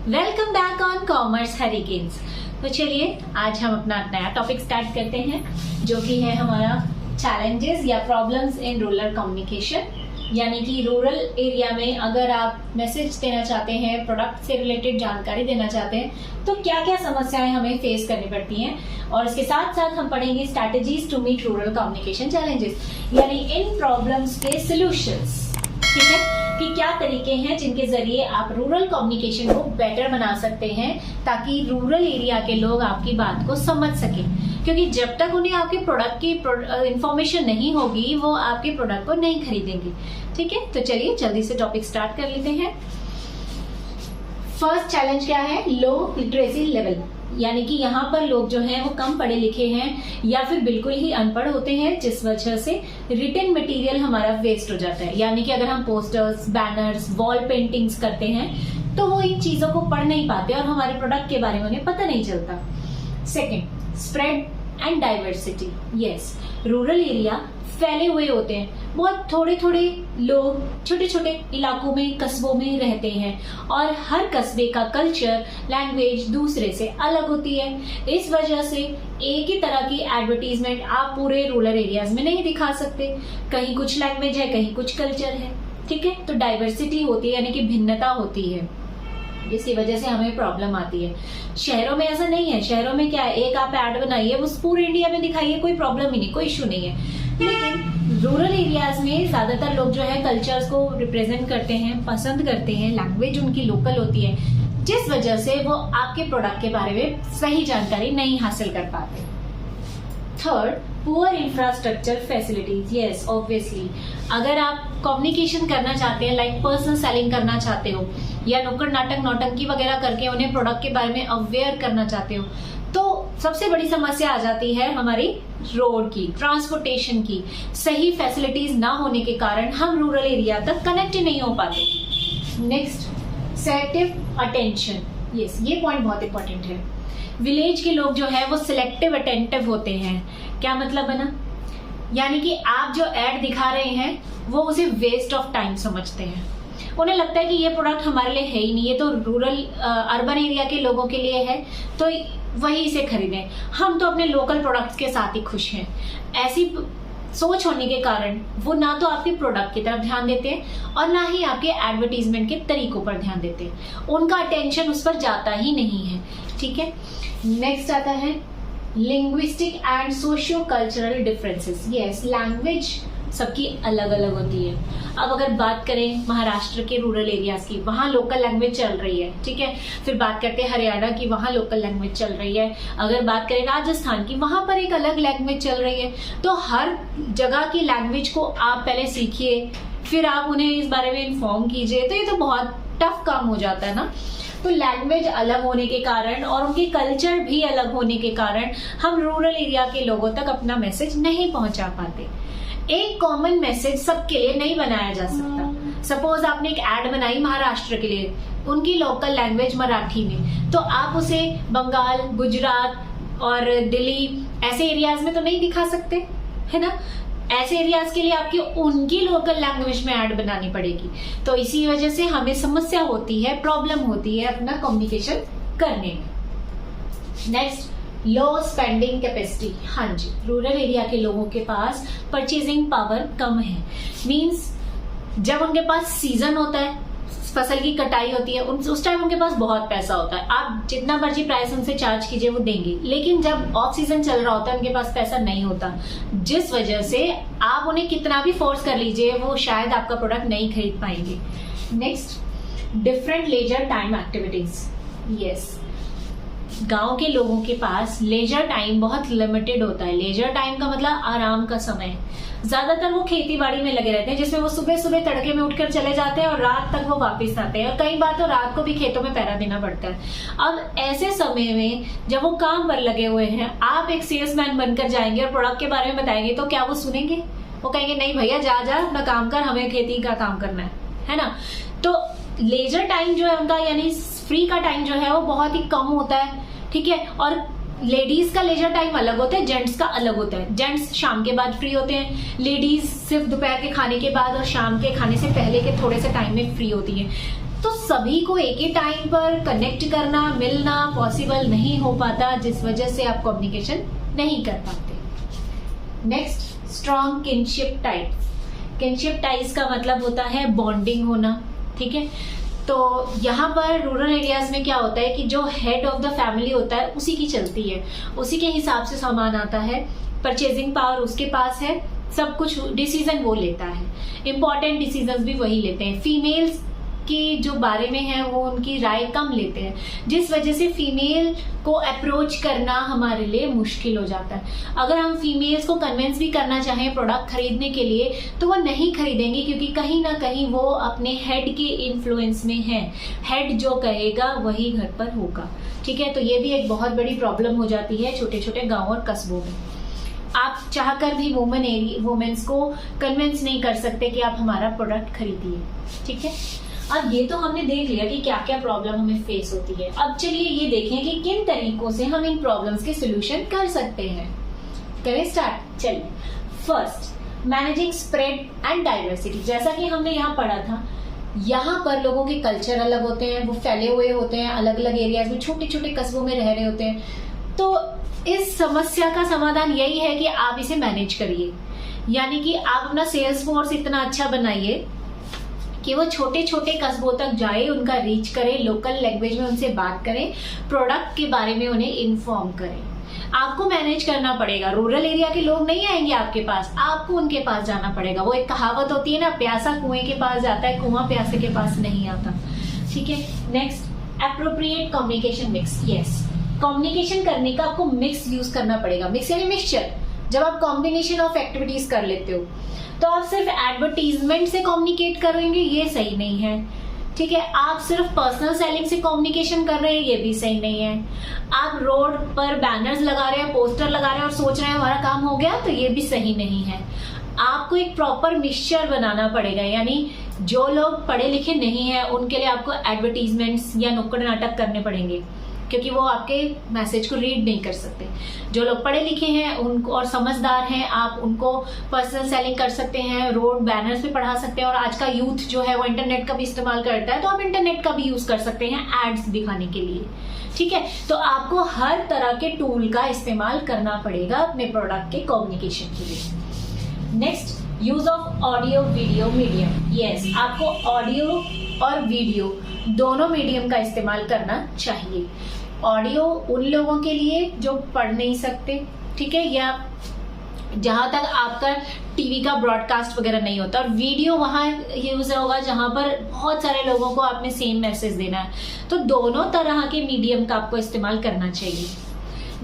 Welcome back on commerce hurricanes. तो चलिए आज हम अपना नया टॉपिक स्टार्ट करते हैं जो कि है हमारा चैलेंजेस या प्रॉब्लम्स इन रूरल कम्युनिकेशन। यानी कि रूरल एरिया में अगर आप मैसेज देना चाहते हैं, प्रोडक्ट से रिलेटेड जानकारी देना चाहते हैं तो क्या क्या समस्याएं हमें फेस करनी पड़ती हैं, और इसके साथ साथ हम पढ़ेंगे strategies to meet rural communication challenges, यानी इन प्रॉब्लम्स के सॉल्यूशंस। ठीक है कि क्या तरीके हैं जिनके जरिए आप रूरल कम्युनिकेशन को बेटर बना सकते हैं ताकि रूरल एरिया के लोग आपकी बात को समझ सकें, क्योंकि जब तक उन्हें आपके प्रोडक्ट की इंफॉर्मेशन नहीं होगी वो आपके प्रोडक्ट को नहीं खरीदेंगे। ठीक है, तो चलिए जल्दी से टॉपिक स्टार्ट कर लेते हैं। फर्स्ट चैलेंज क्या है? लो लिटरेसी लेवल, यानी कि यहाँ पर लोग जो हैं वो कम पढ़े लिखे हैं या फिर बिल्कुल ही अनपढ़ होते हैं, जिस वजह से रिटन मटेरियल हमारा वेस्ट हो जाता है। यानी कि अगर हम पोस्टर्स, बैनर्स, वॉल पेंटिंग्स करते हैं तो वो इन चीजों को पढ़ नहीं पाते और हमारे प्रोडक्ट के बारे में उन्हें पता नहीं चलता। Second, spread and diversity. Yes, rural area फैले हुए होते हैं, बहुत थोड़े थोड़े लोग छोटे छोटे इलाकों में, कस्बों में रहते हैं और हर कस्बे का कल्चर, लैंग्वेज दूसरे से अलग होती है। इस वजह से एक ही तरह की एडवर्टीजमेंट आप पूरे रूरल एरियाज में नहीं दिखा सकते। कहीं कुछ लैंग्वेज है, कहीं कुछ कल्चर है। ठीक है, तो डाइवर्सिटी होती है, यानी कि भिन्नता होती है, जिसकी वजह से हमें प्रॉब्लम आती है। शहरों में ऐसा नहीं है। शहरों में क्या है, एक आप ऐड बनाइए, उस पूरे इंडिया में दिखाइए, कोई प्रॉब्लम ही नहीं, कोई इशू नहीं है। लेकिन रूरल एरियाज में ज्यादातर लोग जो है कल्चर्स को रिप्रेजेंट करते हैं, पसंद करते हैं, लैंग्वेज उनकी लोकल होती है, जिस वजह से वो आपके प्रोडक्ट के बारे में सही जानकारी नहीं हासिल कर पाते। Third, poor infrastructure facilities. Yes, obviously अगर आप कम्युनिकेशन करना चाहते हैं, लाइक पर्सनल सेलिंग करना चाहते हो या नुक्कड़ नाटक, नौटंकी वगैरह करके उन्हें प्रोडक्ट के बारे में अवेयर करना चाहते हो, तो सबसे बड़ी समस्या आ जाती है हमारी रोड की, ट्रांसपोर्टेशन की। सही फैसिलिटीज ना होने के कारण हम रूरल एरिया तक कनेक्ट ही नहीं हो पाते। Next, selective attention. यस, ये पॉइंट बहुत इंपॉर्टेंट है। विलेज के लोग जो है वो सिलेक्टिव अटेंटिव होते हैं। क्या मतलब है ना, यानी कि आप जो एड दिखा रहे हैं वो उसे वेस्ट ऑफ टाइम समझते हैं। उन्हें लगता है कि ये प्रोडक्ट हमारे लिए है ही नहीं, ये तो रूरल अर्बन एरिया के लोगों के लिए है, तो वही से खरीदें, हम तो अपने लोकल प्रोडक्ट्स के साथ ही खुश हैं। ऐसी सोच होने के कारण वो ना तो आपके प्रोडक्ट की तरफ ध्यान देते हैं और ना ही आपके एडवर्टीजमेंट के तरीकों पर ध्यान देते हैं। उनका अटेंशन उस पर जाता ही नहीं है। ठीक है, नेक्स्ट आता है linguistic and socio cultural differences. Yes, language सबकी अलग अलग होती है। अब अगर बात करें महाराष्ट्र के रूरल एरियाज की, वहाँ लोकल लैंग्वेज चल रही है। ठीक है, फिर बात करते हैं हरियाणा की, वहाँ लोकल लैंग्वेज चल रही है। अगर बात करें राजस्थान की, वहाँ पर एक अलग लैंग्वेज चल रही है। तो हर जगह की लैंग्वेज को आप पहले सीखिए, फिर आप उन्हें इस बारे में इन्फॉर्म कीजिए, तो ये तो बहुत टफ काम हो जाता है ना। तो लैंग्वेज अलग होने के कारण और उनके कल्चर भी अलग होने के कारण हम रूरल एरिया के लोगों तक अपना मैसेज नहीं पहुंचा पाते। एक कॉमन मैसेज सबके लिए नहीं बनाया जा सकता। सपोज आपने एक ऐड बनाई महाराष्ट्र के लिए, उनकी लोकल लैंग्वेज मराठी में, तो आप उसे बंगाल, गुजरात और दिल्ली ऐसे एरियाज में तो नहीं दिखा सकते, है ना। ऐसे एरियाज के लिए आपकी उनकी लोकल लैंग्वेज में ऐड बनानी पड़ेगी। तो इसी वजह से हमें समस्या होती है, प्रॉब्लम होती है अपना कम्युनिकेशन करने में। नेक्स्ट, लो स्पेंडिंग कैपेसिटी। हाँ जी, रूरल एरिया के लोगों के पास परचेजिंग पावर कम है। मींस जब उनके पास सीजन होता है, फसल की कटाई होती है, उस टाइम उनके पास बहुत पैसा होता है, आप जितना मर्जी प्राइस उनसे चार्ज कीजिए वो देंगे। लेकिन जब ऑफ सीजन चल रहा होता है उनके पास पैसा नहीं होता, जिस वजह से आप उन्हें कितना भी फोर्स कर लीजिए वो शायद आपका प्रोडक्ट नहीं खरीद पाएंगे। Next, different leisure time activities. Yes, गांव के लोगों के पास लेजर टाइम बहुत लिमिटेड होता है। लेजर टाइम का मतलब आराम का समय। ज्यादातर वो खेती बाड़ी में लगे रहते हैं, जिसमें वो सुबह सुबह तड़के में उठकर चले जाते हैं और रात तक वो वापस आते हैं, और कई बार तो रात को भी खेतों में पहरा देना पड़ता है। अब ऐसे समय में जब वो काम पर लगे हुए हैं, आप एक सेल्समैन बनकर जाएंगे और प्रोडक्ट के बारे में बताएंगे, तो क्या वो सुनेंगे? वो कहेंगे नहीं भैया, जा जा अपना काम कर, हमें खेती का काम करना है ना। तो लेजर टाइम जो है उनका, यानी फ्री का टाइम जो है वो बहुत ही कम होता है। ठीक है, और लेडीज का लेजर टाइम अलग होता है, जेंट्स का अलग होता है। जेंट्स शाम के बाद फ्री होते हैं, लेडीज सिर्फ दोपहर के खाने के बाद और शाम के खाने से पहले के थोड़े से टाइम में फ्री होती है। तो सभी को एक ही टाइम पर कनेक्ट करना, मिलना पॉसिबल नहीं हो पाता, जिस वजह से आप कम्युनिकेशन नहीं कर पाते। Next, strong kinship ties. Kinship ties का मतलब होता है बॉन्डिंग होना, ठीक है। तो यहाँ पर रूरल एरियाज में क्या होता है कि जो हेड ऑफ द फैमिली होता है उसी की चलती है, उसी के हिसाब से सामान आता है, परचेजिंग पावर उसके पास है, सब कुछ डिसीजन वो लेता है, इंपॉर्टेंट डिसीजन भी वही लेते हैं। फीमेल्स की जो बारे में है वो उनकी राय कम लेते हैं, जिस वजह से फीमेल को अप्रोच करना हमारे लिए मुश्किल हो जाता है। अगर हम फीमेल्स को कन्विंस भी करना चाहें प्रोडक्ट खरीदने के लिए तो वो नहीं खरीदेंगी, क्योंकि कहीं ना कहीं वो अपने हेड के इन्फ्लुएंस में है, हेड जो कहेगा वही घर पर होगा, ठीक है। तो ये भी एक बहुत बड़ी प्रॉब्लम हो जाती है छोटे छोटे गाँव और कस्बों में। आप चाहकर भी वुमेन्स को कन्विंस नहीं कर सकते कि आप हमारा प्रोडक्ट खरीदिए, ठीक है। अब ये तो हमने देख लिया कि क्या क्या प्रॉब्लम हमें फेस होती है। अब चलिए ये देखें कि किन तरीकों से हम इन प्रॉब्लम्स के सोल्यूशन कर सकते हैं। करें स्टार्ट। चलिए, first, managing spread and diversity. जैसा कि हमने यहाँ पढ़ा था, यहाँ पर लोगों के कल्चर अलग होते हैं, वो फैले हुए होते हैं अलग अलग एरियाज में, छोटे छोटे कस्बों में रह रहे होते हैं। तो इस समस्या का समाधान यही है कि आप इसे मैनेज करिए, यानी कि आप अपना सेल्स फोर्स इतना अच्छा बनाइए कि वो छोटे छोटे कस्बों तक जाए, उनका रीच करे, लोकल लैंग्वेज में उनसे बात करें, प्रोडक्ट के बारे में उन्हें इन्फॉर्म करें। आपको मैनेज करना पड़ेगा, रूरल एरिया के लोग नहीं आएंगे आपके पास, आपको उनके पास जाना पड़ेगा। वो एक कहावत होती है ना, प्यासा कुएं के पास जाता है, कुआं प्यासे के पास नहीं आता, ठीक है। Next, appropriate communication mix. Yes, communication करने का आपको मिक्स यूज करना पड़ेगा। मिक्स यानी मिक्सचर। जब आप कॉम्बिनेशन ऑफ एक्टिविटीज कर लेते हो तो आप सिर्फ एडवर्टीजमेंट से कम्युनिकेट करेंगे, ये सही नहीं है, ठीक है। आप सिर्फ पर्सनल सेलिंग से कम्युनिकेशन कर रहे हैं, ये भी सही नहीं है। आप रोड पर बैनर्स लगा रहे हैं, पोस्टर लगा रहे हैं और सोच रहे हैं हमारा काम हो गया, तो ये भी सही नहीं है। आपको एक प्रॉपर मिक्सचर बनाना पड़ेगा, यानी जो लोग पढ़े लिखे नहीं है उनके लिए आपको एडवर्टीजमेंट्स या नुक्कड़ नाटक करने पड़ेंगे, क्योंकि वो आपके मैसेज को रीड नहीं कर सकते। जो लोग पढ़े लिखे हैं उनको और समझदार हैं, आप उनको पर्सनल सेलिंग कर सकते हैं, रोड बैनर्स पे पढ़ा सकते हैं। और आज का यूथ जो है वो इंटरनेट का भी इस्तेमाल करता है, तो आप इंटरनेट का भी यूज कर सकते हैं एड्स दिखाने के लिए, ठीक है। तो आपको हर तरह के टूल का इस्तेमाल करना पड़ेगा अपने प्रोडक्ट के कम्युनिकेशन के लिए। Next, use of audio video medium. Yes, आपको ऑडियो और वीडियो दोनों मीडियम का इस्तेमाल करना चाहिए। ऑडियो उन लोगों के लिए जो पढ़ नहीं सकते, ठीक है, या जहां तक आपका टीवी का ब्रॉडकास्ट वगैरह नहीं होता, और वीडियो वहां यूज होगा जहां पर बहुत सारे लोगों को आपने सेम मैसेज देना है। तो दोनों तरह के मीडियम का आपको इस्तेमाल करना चाहिए।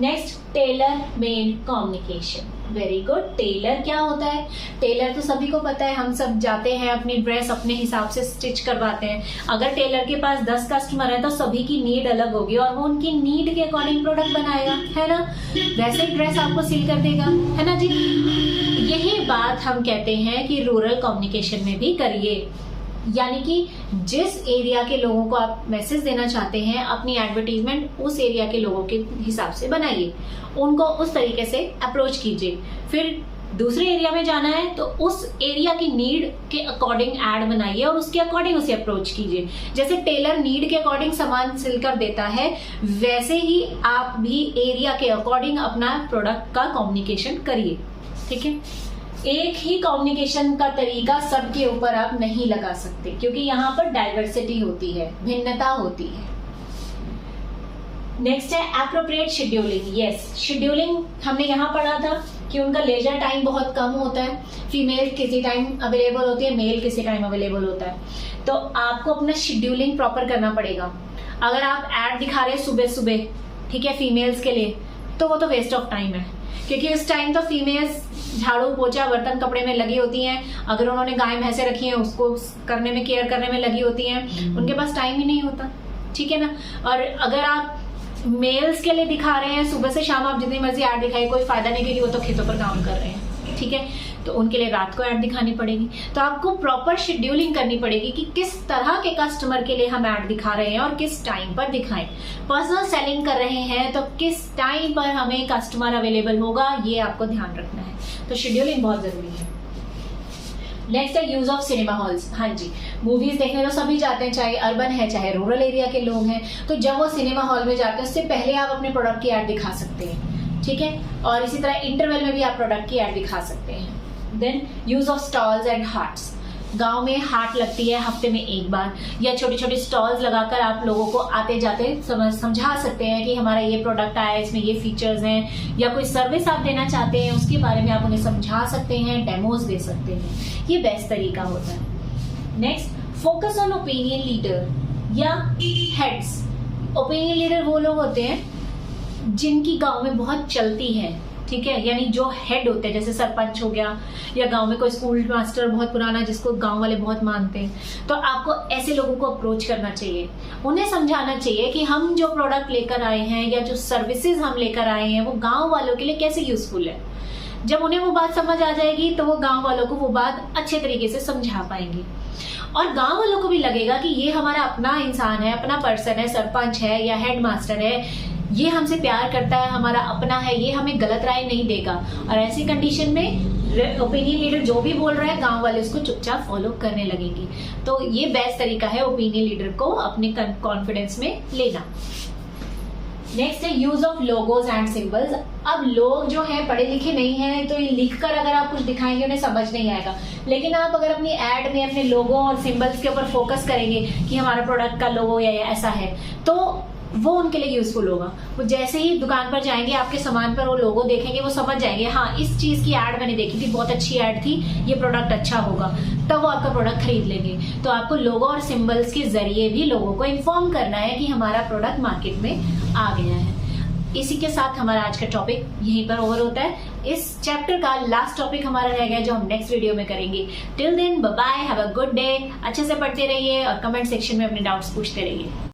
Next, tailor made communication. Very good. Tailor क्या होता है? टेलर तो सभी को पता है, हम सब जाते हैं अपनी ड्रेस अपने हिसाब से स्टिच करवाते हैं। अगर टेलर के पास 10 कस्टमर है तो सभी की नीड अलग होगी और वो उनकी नीड के अकॉर्डिंग प्रोडक्ट बनाएगा, है ना। वैसे ही ड्रेस आपको सिल कर देगा, है ना जी। यही बात हम कहते हैं कि रूरल कम्युनिकेशन में भी करिए, यानी कि जिस एरिया के लोगों को आप मैसेज देना चाहते हैं, अपनी एडवर्टीजमेंट उस एरिया के लोगों के हिसाब से बनाइए, उनको उस तरीके से अप्रोच कीजिए। फिर दूसरे एरिया में जाना है तो उस एरिया की नीड के अकॉर्डिंग एड बनाइए और उसके अकॉर्डिंग उसे अप्रोच कीजिए। जैसे टेलर नीड के अकॉर्डिंग सामान सिलकर देता है, वैसे ही आप भी एरिया के अकॉर्डिंग अपना प्रोडक्ट का कम्युनिकेशन करिए, ठीक है। एक ही कम्युनिकेशन का तरीका सबके ऊपर आप नहीं लगा सकते, क्योंकि यहाँ पर डाइवर्सिटी होती है, भिन्नता होती है। नेक्स्ट है एप्रोप्रिएट शेड्यूलिंग। यस, शेड्यूलिंग हमने यहाँ पढ़ा था कि उनका लेजर टाइम बहुत कम होता है। फीमेल किसी टाइम अवेलेबल होती है, मेल किसी टाइम अवेलेबल होता है। तो आपको अपना शेड्यूलिंग प्रॉपर करना पड़ेगा। अगर आप एड दिखा रहे हैं सुबह सुबह, ठीक है, फीमेल्स के लिए, तो वो तो वेस्ट ऑफ टाइम है, क्योंकि उस टाइम तो फीमेल्स झाड़ू पोछा बर्तन कपड़े में लगी होती हैं। अगर उन्होंने गाय भैंसे रखी हैं उसको करने में, केयर करने में लगी होती हैं, उनके पास टाइम ही नहीं होता, ठीक है ना। और अगर आप मेल्स के लिए दिखा रहे हैं, सुबह से शाम आप जितनी मर्जी ऐड दिखाए कोई फायदा नहीं, क्योंकि वो तो खेतों पर काम कर रहे हैं, ठीक है। तो उनके लिए रात को ऐड दिखानी पड़ेगी। तो आपको प्रॉपर शेड्यूलिंग करनी पड़ेगी कि किस तरह के कस्टमर के लिए हम ऐड दिखा रहे हैं और किस टाइम पर दिखाएं। पर्सनल सेलिंग कर रहे हैं तो किस टाइम पर हमें कस्टमर अवेलेबल होगा, ये आपको ध्यान रखना है। तो शेड्यूलिंग बहुत जरूरी है। नेक्स्ट है यूज ऑफ सिनेमा हॉल्स। हाँ जी, मूवीज देखने तो सभी जाते हैं, चाहे अर्बन है चाहे रूरल एरिया के लोग हैं। तो जब वो सिनेमा हॉल में जाते हैं उससे पहले आप अपने प्रोडक्ट की एड दिखा सकते हैं, ठीक है। और इसी तरह इंटरवल में भी आप प्रोडक्ट की एड दिखा सकते हैं। Then use of stalls and haats. गांव में हाट लगती है हफ्ते में एक बार, या छोटे छोटे स्टॉल्स लगाकर आप लोगों को आते जाते समझा सकते हैं कि हमारा ये प्रोडक्ट आया है, इसमें ये फीचर्स हैं, या कोई सर्विस आप देना चाहते हैं उसके बारे में आप उन्हें समझा सकते हैं, डेमोज दे सकते हैं। ये बेस्ट तरीका होता है। Next, focus on opinion leader या हेड्स। ओपिनियन लीडर वो लोग होते हैं जिनकी गांव में बहुत चलती है, ठीक है, यानी जो हेड होते हैं, जैसे सरपंच हो गया, या गांव में कोई स्कूल मास्टर बहुत पुराना जिसको गांव वाले बहुत मानते हैं। तो आपको ऐसे लोगों को अप्रोच करना चाहिए, उन्हें समझाना चाहिए कि हम जो प्रोडक्ट लेकर आए हैं या जो सर्विसेज हम लेकर आए हैं वो गांव वालों के लिए कैसे यूजफुल है। जब उन्हें वो बात समझ आ जाएगी तो वो गांव वालों को वो बात अच्छे तरीके से समझा पाएंगे, और गांव वालों को भी लगेगा कि ये हमारा अपना इंसान है, अपना पर्सन है, सरपंच है या हेड मास्टर है, ये हमसे प्यार करता है, हमारा अपना है, ये हमें गलत राय नहीं देगा। और ऐसी कंडीशन में ओपिनियन लीडर जो भी बोल रहा है गांव वाले उसको चुपचाप फॉलो करने लगेंगे। तो ये बेस्ट तरीका है ओपिनियन लीडर को अपने कॉन्फिडेंस में लेना। नेक्स्ट है use of logos and symbols. अब लोग जो है पढ़े लिखे नहीं है तो ये लिखकर अगर आप कुछ दिखाएंगे उन्हें समझ नहीं आएगा, लेकिन आप अगर अपनी एड में अपने लोगो और सिंबल्स के ऊपर फोकस करेंगे कि हमारा प्रोडक्ट का लोगो या ऐसा है, तो वो उनके लिए यूजफुल होगा। वो जैसे ही दुकान पर जाएंगे आपके सामान पर वो लोगो देखेंगे, वो समझ जाएंगे हाँ इस चीज की एड मैंने देखी थी, बहुत अच्छी एड थी, ये प्रोडक्ट अच्छा होगा, तब वो आपका प्रोडक्ट खरीद लेंगे। तो आपको लोगो और सिंबल्स के जरिए भी लोगों को इन्फॉर्म करना है कि हमारा प्रोडक्ट मार्केट में आ गया है। इसी के साथ हमारा आज का टॉपिक यहीं पर ओवर होता है। इस चैप्टर का लास्ट टॉपिक हमारा रह गया जो हम नेक्स्ट वीडियो में करेंगे। Till then bye bye, have a good day. अच्छे से पढ़ते रहिए और कमेंट सेक्शन में अपने डाउट्स पूछते रहिए।